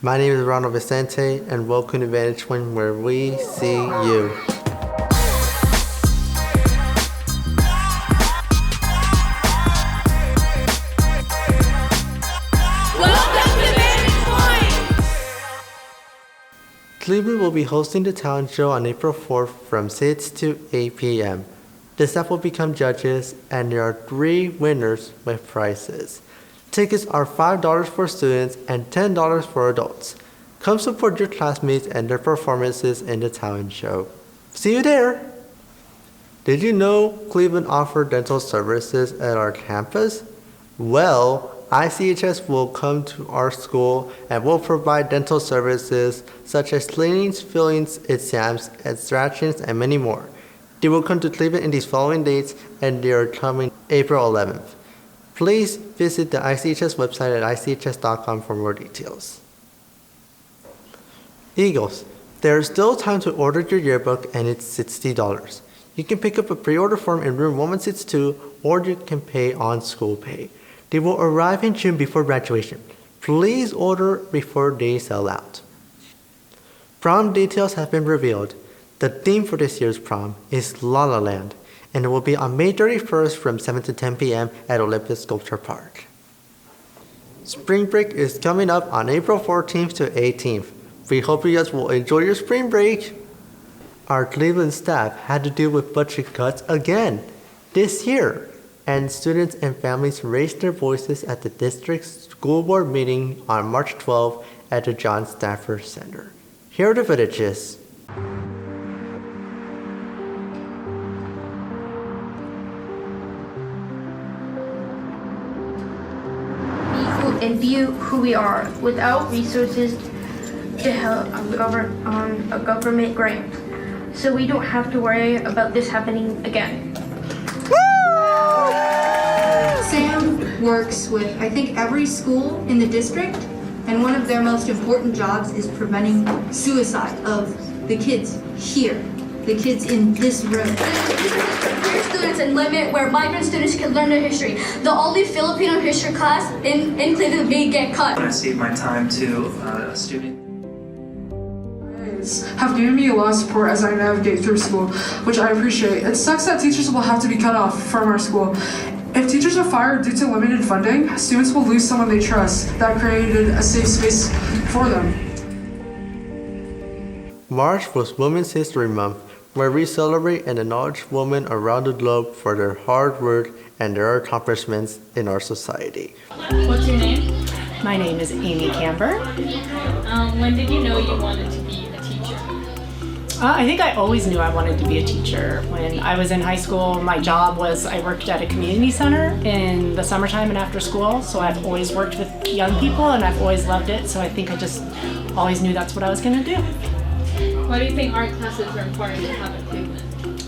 My name is Ronald Vicente, and welcome to Vantage where we see you. Cleveland will be hosting the talent show on April 4th from 6 to 8 p.m. The staff will become judges, and there are 3 winners with prizes. Tickets are $5 for students and $10 for adults. Come support your classmates and their performances in the talent show. See you there! Did you know Cleveland offers dental services at our campus? Well, ICHS will come to our school and will provide dental services such as cleanings, fillings, exams, extractions, and many more. They will come to Cleveland in these following dates, and they are coming April 11th. Please visit the ICHS website at ICHS.com for more details. Eagles, there is still time to order your yearbook, and it's $60. You can pick up a pre-order form in room 1162, or you can pay on school pay. They will arrive in June before graduation. Please order before they sell out. Prom details have been revealed. The theme for this year's prom is La La Land, and it will be on May 31st from 7 to 10 p.m. at Olympus Sculpture Park. Spring break is coming up on April 14th to 18th. We hope you guys will enjoy your spring break. Our Cleveland staff had to deal with budget cuts again this year, and students and families raised their voices at the district school board meeting on March 12 at the John Stafford Center. Here are the footages. And view who we are without resources to help on a government grant, so we don't have to worry about this happening again. Sam works with, I think, every school in the district, and one of their most important jobs is preventing suicide of the kids here, the kids in this room. Students and limit where migrant students can learn their history. The only Filipino history class in Cleveland may get cut. I save my time to a student. Have given me a lot of support as I navigate through school, which I appreciate. It sucks that teachers will have to be cut off from our school. If teachers are fired due to limited funding, students will lose someone they trust that created a safe space for them. March was Women's History Month, where we celebrate and acknowledge women around the globe for their hard work and their accomplishments in our society. What's your name? My name is Amy Camber. When did you know you wanted to be a teacher? I think I always knew I wanted to be a teacher. When I was in high school, my job was I worked at a community center in the summertime and after school, so I've always worked with young people and I've always loved it, so I think I just always knew that's what I was going to do. Why do you think art classes are important to have at Cleveland?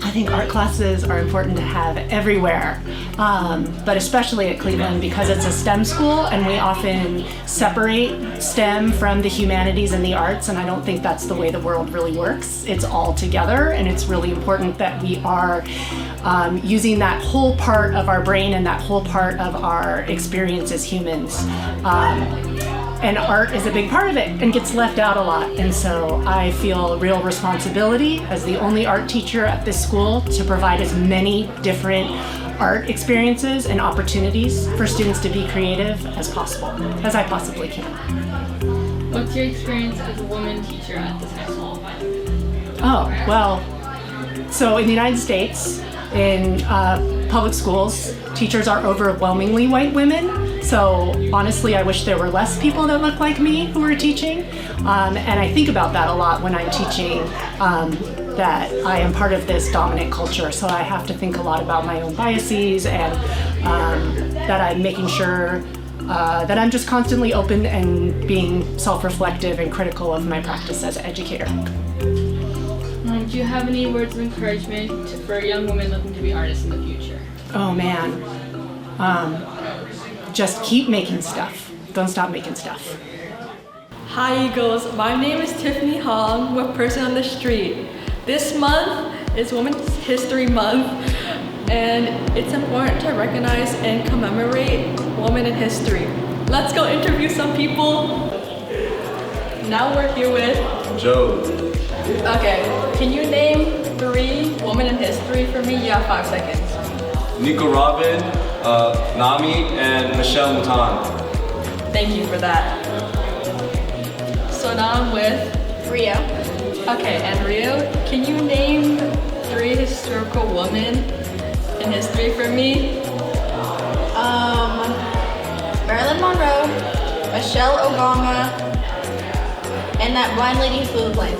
I think art classes are important to have everywhere, but especially at Cleveland because it's a STEM school and we often separate STEM from the humanities and the arts, and I don't think that's the way the world really works. It's all together, and it's really important that we are using that whole part of our brain and that whole part of our experience as humans. And art is a big part of it and gets left out a lot. And so I feel a real responsibility as the only art teacher at this school to provide as many different art experiences and opportunities for students to be creative as possible, as I possibly can. What's your experience as a woman teacher at this high school? Oh, well, so in the United States, in public schools, teachers are overwhelmingly white women. So honestly, I wish there were less people that look like me who are teaching. And I think about that a lot when I'm teaching, that I am part of this dominant culture. So I have to think a lot about my own biases and that I'm making sure that I'm just constantly open and being self-reflective and critical of my practice as an educator. Do you have any words of encouragement for young women looking to be artists in the future? Oh man, just keep making stuff. Don't stop making stuff. Hi Eagles, my name is Tiffany Hong with Person on the Street. This month is Women's History Month, and it's important to recognize and commemorate women in history. Let's go interview some people. Now we're here with Joe. Okay, can you name 3 women in history for me? You have 5 seconds. Nico Robin, Nami, and Michelle Mouton. Thank you for that. So now I'm with Rio. Okay, and Rio, can you name 3 historical women in history for me? Marilyn Monroe, Michelle Obama, and that blind lady who flew the plane.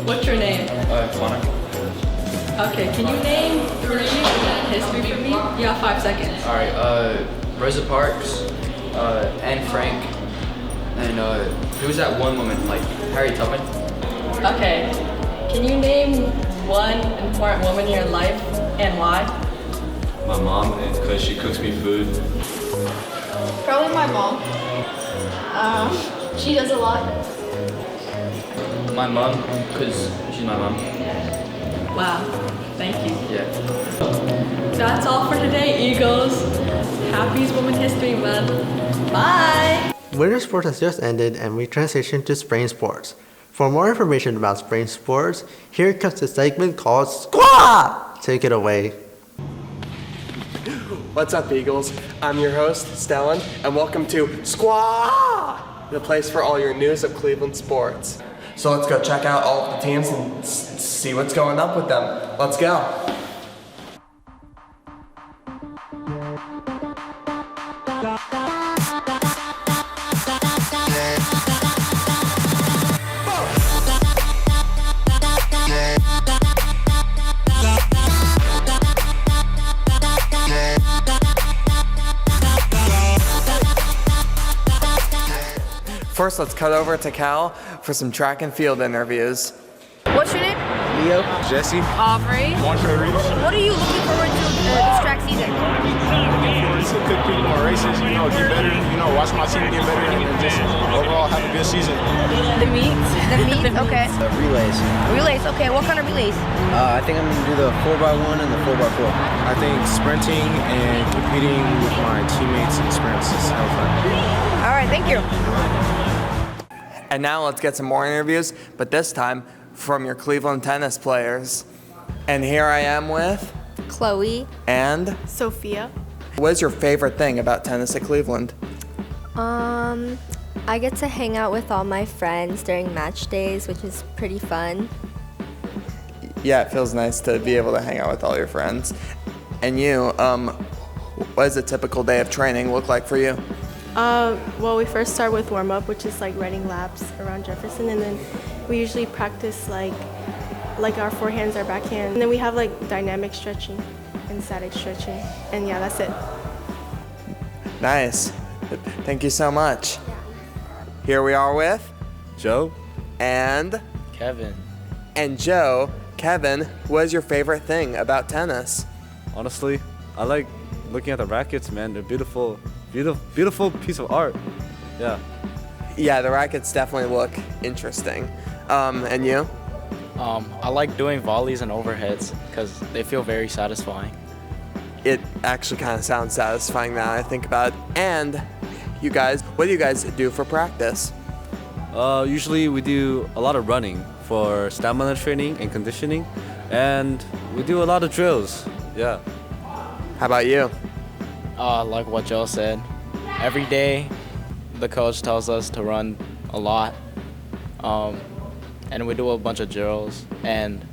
What's your name? Connor. Okay, can you name 3 women in history for me? You have 5 seconds. Alright, Rosa Parks, Anne Frank, and who was that one woman, like Harriet Tubman? Okay, can you name 1 important woman in your life and why? My mom, because she cooks me food. Probably my mom. She does a lot. My mom, because she's my mom. Wow, thank you. Yeah. That's all for today, Eagles. Happy Women's History Month. Bye! Winter sports has just ended and we transition to spring sports. For more information about spring sports, here comes the segment called SQUAA! Take it away. What's up, Eagles? I'm your host, Stellan, and welcome to SQUAA, the place for all your news of Cleveland sports. So let's go check out all of the teams and see what's going up with them. Let's go. First, let's cut over to Cal for some track and field interviews. What's your name? Leo. Jesse. Aubrey. What are you looking forward to this track season? Looking forward to compete more races, get better, watch my team get better, and just overall have a good season. The meets? The meets, okay. Relays. Relays, okay. What kind of relays? I think I'm going to do the 4x1 and the 4x4. I think sprinting and competing with my teammates in sprints is hella fun. All right, thank you. And now let's get some more interviews, but this time from your Cleveland tennis players. And here I am with Chloe and Sophia. What is your favorite thing about tennis at Cleveland? I get to hang out with all my friends during match days, which is pretty fun. Yeah, it feels nice to be able to hang out with all your friends. And you, what does a typical day of training look like for you? Well, we first start with warm-up, which is like running laps around Jefferson, and then we usually practice like our forehands, our backhand, and then we have like dynamic stretching and static stretching, and yeah, that's it. Nice. Thank you so much. Here we are with Joe and Kevin. And Joe, Kevin, what is your favorite thing about tennis? Honestly, I like looking at the rackets, man. They're beautiful piece of art. Yeah. Yeah, the rackets definitely look interesting. And you? I like doing volleys and overheads because they feel very satisfying. It actually kind of sounds satisfying now I think about it. And you guys, what do you guys do for practice? Usually we do a lot of running for stamina training and conditioning, and we do a lot of drills. Yeah. How about you? Like what Joe said, every day the coach tells us to run a lot, and we do a bunch of drills, and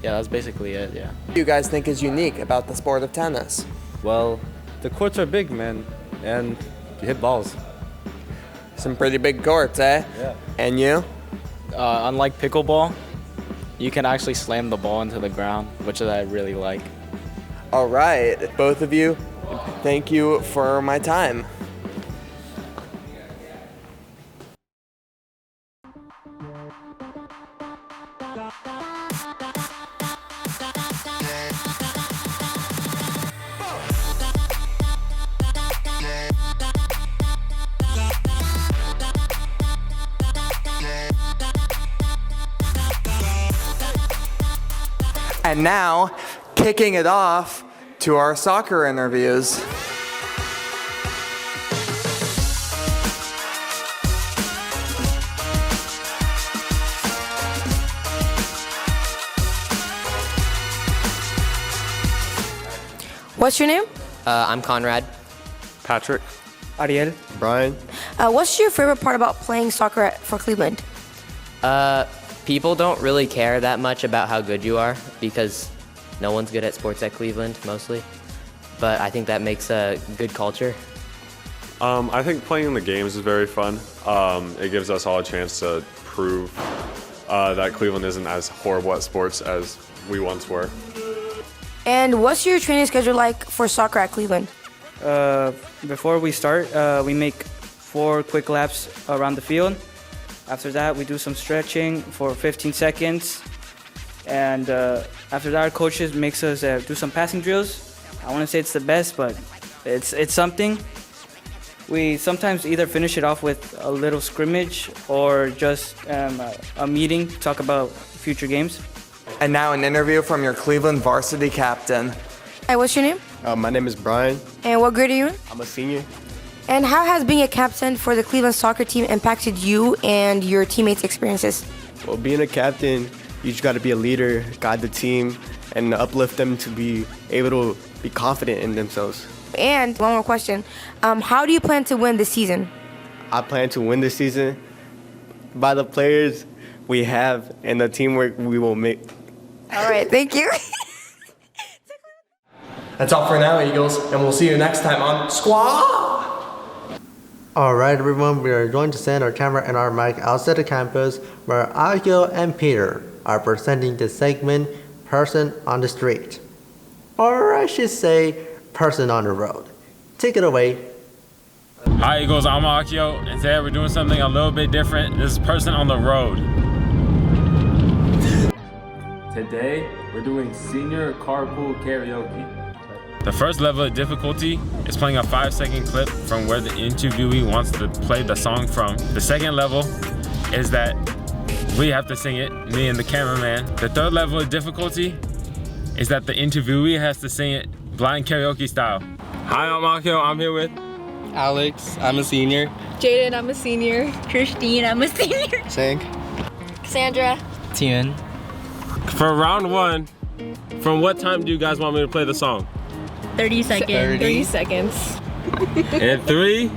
yeah, that's basically it, yeah. What do you guys think is unique about the sport of tennis? Well, the courts are big, man, and you hit balls. Some pretty big courts, eh? Yeah. And you? Unlike pickleball, you can actually slam the ball into the ground, which I really like. All right, both of you, thank you for my time. And now, kicking it off to our soccer interviews. What's your name? I'm Conrad. Patrick. Ariel. Brian. What's your favorite part about playing soccer for Cleveland? People don't really care that much about how good you are because no one's good at sports at Cleveland, mostly. But I think that makes a good culture. I think playing the games is very fun. It gives us all a chance to prove that Cleveland isn't as horrible at sports as we once were. And what's your training schedule like for soccer at Cleveland? Before we start, we make 4 quick laps around the field. After that, we do some stretching for 15 seconds. And after that, our coaches makes us do some passing drills. I want to say it's the best, but it's something. We sometimes either finish it off with a little scrimmage or just a meeting to talk about future games. And now an interview from your Cleveland varsity captain. Hi, what's your name? My name is Brian. And what grade are you in? I'm a senior. And how has being a captain for the Cleveland soccer team impacted you and your teammates' experiences? Well, being a captain, you just got to be a leader, guide the team, and uplift them to be able to be confident in themselves. And one more question. How do you plan to win this season? I plan to win this season by the players we have and the teamwork we will make. All right, thank you. That's all for now, Eagles, and we'll see you next time on SQUAA! Alright everyone, we are going to send our camera and our mic outside the campus where Akio and Peter are presenting the segment Person on the Street. Or I should say, Person on the Road. Take it away. Hi Eagles, I'm Akio, and today we're doing something a little bit different. This is Person on the Road. Today, we're doing senior carpool karaoke. The first level of difficulty is playing a 5-second clip from where the interviewee wants to play the song from. The second level is that we have to sing it, me and the cameraman. The third level of difficulty is that the interviewee has to sing it blind karaoke style. Hi, I'm Akio. I'm here with Alex, I'm a senior. Jaden, I'm a senior. Christine, I'm a senior. Sank. Cassandra. Tian. For round 1, from what time do you guys want me to play the song? 30 seconds. 30 seconds. In 3,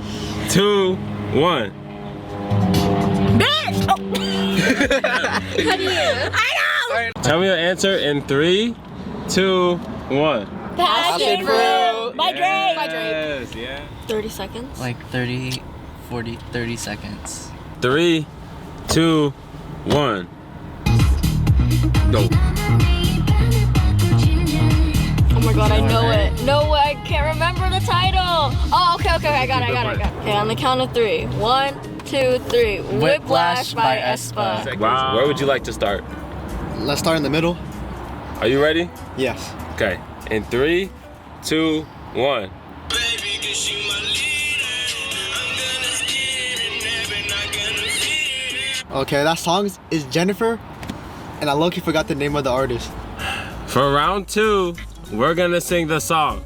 2, 1. Bitch! Oh. How do you? I know! Tell me your answer in 3, 2, 1. Passion fruit. My Drake. My Drake. Yes, yeah. 30 seconds. Like 30, 40, 30 seconds. 3, 2, 1. Go. Oh my god, I know it. No, I can't remember the title. Oh, okay, I got it. Okay, on the count of 3. 1, 2, 3. Whiplash by aespa. Wow. Where would you like to start? Let's start in the middle. Are you ready? Yes. Okay. In 3, 2, 1. Okay, that song is Jennifer, and I low-key forgot the name of the artist. For round 2, we're gonna sing the song.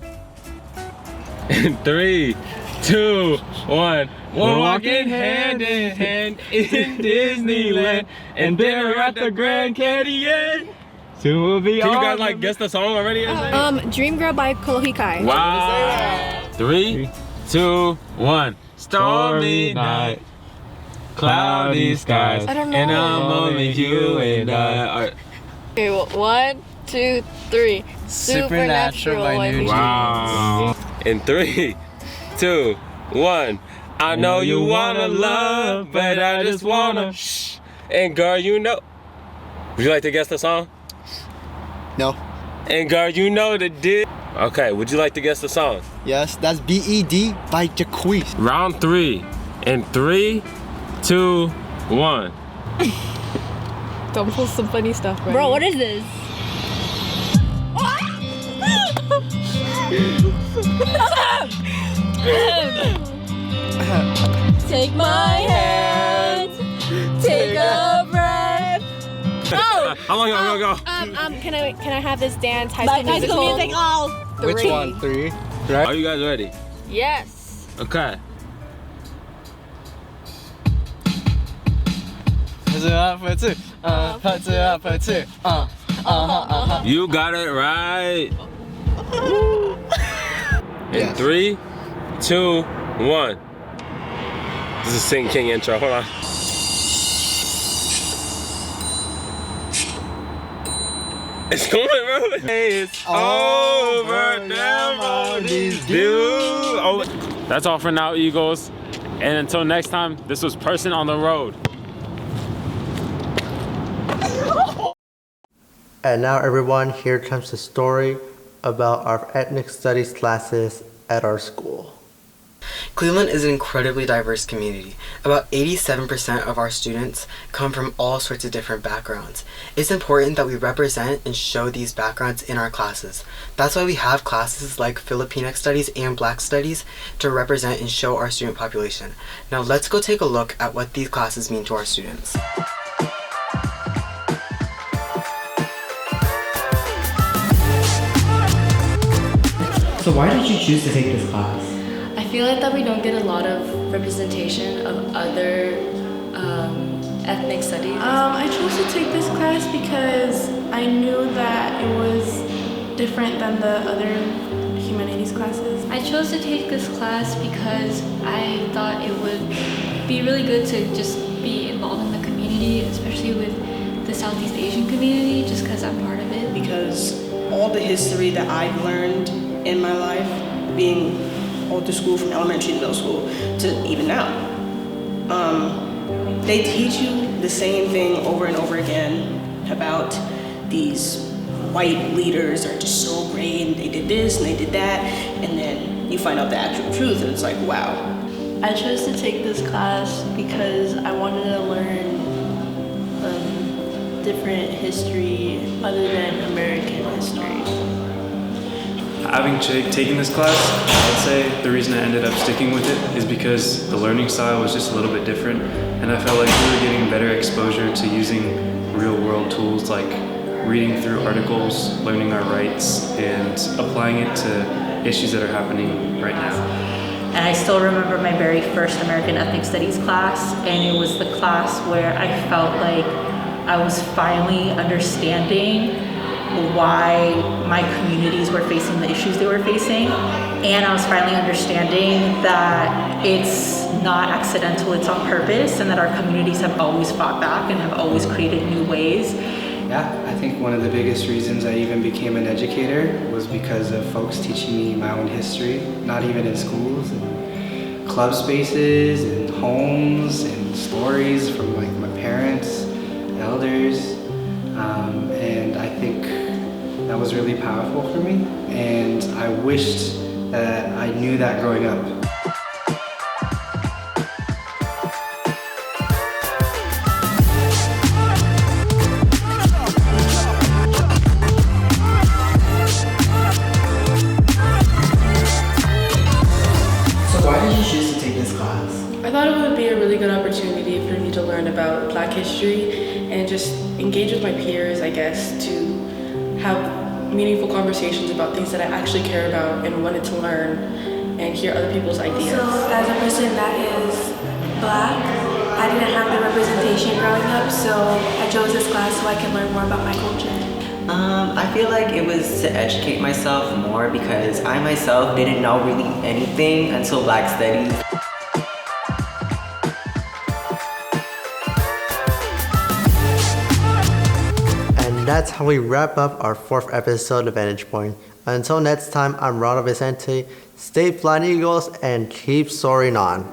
In 3, 2, 1. We're walking hand in hand in Disneyland, and there at the Grand Canyon. Can you guys like guess the song already? Dream Girl by Kolohikai. Wow. 3, 2, 1. Stormy night, cloudy skies, I don't know. and I'm only you and I. Okay, 1, 2, 3. Supernatural by New Jeans. Wow. In 3, 2, 1. I know you wanna love, but I just wanna shh. And girl, you know. Would you like to guess the song? No. And girl, you know the deal. Okay, would you like to guess the song? Yes, that's B.E.D. by Jaquez. Round 3. In 3, 2, 1. Don't pull some funny stuff, bro. Bro, what is this? Take my hand, take a breath. Oh! How long are we gonna go? Can I have this dance? High School Musical. Which one? 3. Right? Are you guys ready? Yes. Okay. You got it right. In 3, 2, 1. This is Sing King intro. Hold on. It's going, bro. Hey, it's over. Damn all these dudes. Oh, that's all for now, Eagles. And until next time, this was Person on the Road. And now everyone, here comes the story about our ethnic studies classes at our school. Cleveland is an incredibly diverse community. About 87% of our students come from all sorts of different backgrounds. It's important that we represent and show these backgrounds in our classes. That's why we have classes like Filipino Studies and Black Studies to represent and show our student population. Now let's go take a look at what these classes mean to our students. So why did you choose to take this class? I feel like that we don't get a lot of representation of other ethnic studies. I chose to take this class because I knew that it was different than the other humanities classes. I chose to take this class because I thought it would be really good to just be involved in the community, especially with the Southeast Asian community, just because I'm part of it. Because all the history that I've learned in my life, being all through school from elementary to middle school to even now, they teach you the same thing over and over again about these white leaders are just so great and they did this and they did that, and then you find out the actual truth and it's like, wow. I chose to take this class because I wanted to learn different history other than American history. Having taken this class, I'd say the reason I ended up sticking with it is because the learning style was just a little bit different, and I felt like we were getting better exposure to using real-world tools like reading through articles, learning our rights, and applying it to issues that are happening right now. And I still remember my very first American Ethnic Studies class, and it was the class where I felt like I was finally understanding why my communities were facing the issues they were facing. And I was finally understanding that it's not accidental, it's on purpose, and that our communities have always fought back and have always created new ways. Yeah, I think one of the biggest reasons I even became an educator was because of folks teaching me my own history, not even in schools, and club spaces and homes and stories from like my parents, elders, and I think that was really powerful for me, and I wished that I knew that growing up. So why did you choose to take this class? I thought it would be a really good opportunity for me to learn about Black history and just engage with my peers, I guess, to have meaningful conversations about things that I actually care about and wanted to learn and hear other people's ideas. So as a person that is Black, I didn't have the representation growing up, so I chose this class so I can learn more about my culture. I feel like it was to educate myself more because I myself didn't know really anything until Black Studies. And that's how we wrap up our 4th episode of Vantage Point. Until next time, I'm Ronald Vicente. Stay flying, Eagles, and keep soaring on.